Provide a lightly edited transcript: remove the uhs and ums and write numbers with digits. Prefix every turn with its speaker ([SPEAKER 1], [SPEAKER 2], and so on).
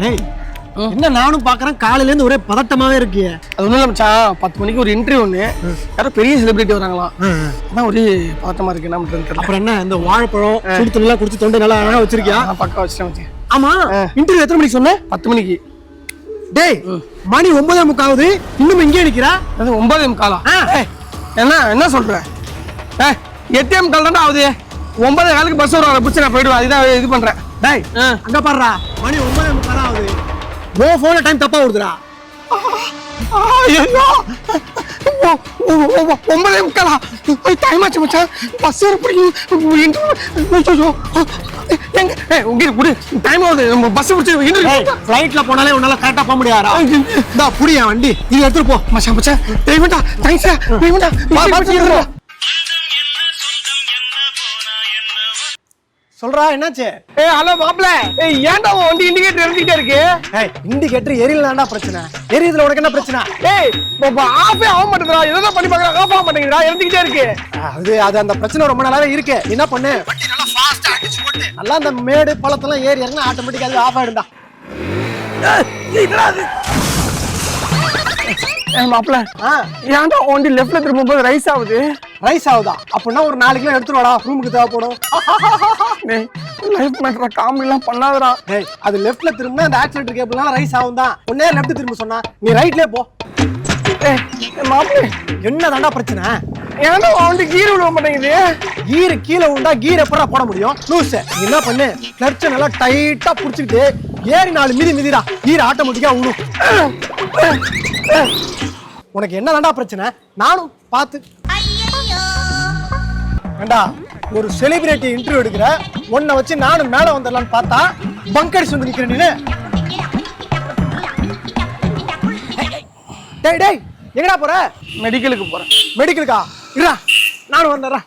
[SPEAKER 1] ஏய் என்ன நானும் பாக்குறேன் காலையில இருந்து ஒரே பதட்டமாவே இருக்கு.
[SPEAKER 2] அது ஒண்ணும் இல்ல மச்சான், 10 மணிக்கு ஒரு இன்டர்வியூ ஒண்ணு, யாரோ பெரிய செலிபிரிட்டி வராங்களாம். அதான் ஒரே பதட்டமா இருக்கு. என்ன பண்றதுன்னு தெரியல.
[SPEAKER 1] அப்புறம் என்ன இந்த வாழைப்பழம் சுடு தண்ணி எல்லாம் குடிச்சு தொண்டை நல்லா அழகா வச்சிருக்கியா?
[SPEAKER 2] பக்கா வச்சிட்டேன் மச்சான்.
[SPEAKER 1] ஆமா, இன்டர்வியூ எத்தனை மணிக்கு சொன்ன?
[SPEAKER 2] 10 மணிக்கு.
[SPEAKER 1] டேய் மணி 9:30 ஆகுது, இன்னும் இங்கே நிக்கிறா?
[SPEAKER 2] அது 9:45. என்ன சொல்ற? 8:45 தான்டா ஆகுது. 9:15 பஸ் வரும், பிடிச்சி நான் போயிடுவேன். அதுதான் இது பண்றேன்.
[SPEAKER 1] டேய் அங்க பாருடா, மணி 9:30 ஆகுது. ஓ போன்ல டைம் தப்பா வருதுடா.
[SPEAKER 2] ஐயோ 9:45 டைம் ஆச்சு மச்சான். பஸ் வர பிடிக்கும். எங்க குடு டைம் ஆகுது. நம்ம பஸ் பிடிச்சி
[SPEAKER 1] ஃளைட்ல போனாலே உன்னால கரெக்டா போக முடியாதா? இந்தா புடியா வண்டி, இது எடுத்துட்டு போ.
[SPEAKER 2] மச்சான் மச்சான் தெய்வம்டா, தேங்க்ஸ்டா தெய்வம்டா. வா
[SPEAKER 1] சொல்றா என்னாச்சு?
[SPEAKER 2] ஹலோ மாப்ள, ஏன்டா உன் வண்டி இண்டிகேட்டர் எரிஞ்சிட்டே இருக்கு?
[SPEAKER 1] இண்டிகேட்டர் எரியலதான்டா பிரச்சனை. எரியுதுல உனக்கு என்ன பிரச்சனை?
[SPEAKER 2] ஆஃபே ஆக மாட்டேங்குதுடா. எதோ பண்ணி பார்க்கறேன், ஆஃப் ஆக மாட்டேங்குதுடா, எரிஞ்சிட்டே இருக்கு.
[SPEAKER 1] அது அந்த பிரச்சனை ரொம்ப நாளாவே இருக்கு. என்ன பண்ணு, வண்டி நல்லா ஃபாஸ்டா அடிச்சு ஓட்டு. நல்லா அந்த மேடு பள்ளத்தெல்லாம் ஏறி இறங்கினா ஆட்டோமேட்டிக்கா அது ஆஃப் ஆயிடும்டா.
[SPEAKER 2] மாப்ள, ஏன்டா வண்டி லெஃப்ட்ல திரும்பும்போது ரைஸ் ஆகுது?
[SPEAKER 1] ரைஸ் ஆகுதா? அப்படின்னா ஒரு 4 கிலோ எடுத்துட்டு வாடா, ரூமுக்கு தேவைப்படும்.
[SPEAKER 2] லைஃப் மேட்டரா, காமெடி எல்லாம் பண்ணாதடா.
[SPEAKER 1] அது லெஃப்ட்ல திரும்பினா அந்த ஆக்சிலேட்டர் கேபிள்னால ரைஸ் ஆகும் தான். ஒன்னே லெஃப்ட் திரும்ப சொன்னா நீ ரைட்லயே போ.
[SPEAKER 2] மாப்ள
[SPEAKER 1] என்னதான்டா பிரச்சனை?
[SPEAKER 2] ஏன்டா வண்டி கீழே விட மாட்டேங்குது?
[SPEAKER 1] கீரை கீழே உண்டா கீரை எப்படா போட முடியும்? லூஸ். என்ன பண்ணு, கிளட்சை நல்லா டைட்டா புடிச்சுக்கிட்டு ஏறி 4 மிதி மிதிடா, கீரை ஆட்டோமேட்டிக்கா விடும். உனக்கு என்னதான்டா பிரச்சனை? நானும் பார்த்து வேண்டா, ஒரு செலிபிரிட்டி இன்டர்வியூ எடுக்கிற உன்னை வச்சு நானும் மேல வந்துடலான்னு பார்த்தா பங்கடிச்சு வந்து நிக்கிறேன் நீனு. டேய் டேய் எங்கடா போற?
[SPEAKER 2] மெடிக்கலுக்கு போறேன்.
[SPEAKER 1] மெடிக்கலுக்கா? இருடா நானும் வந்துடுறேன்.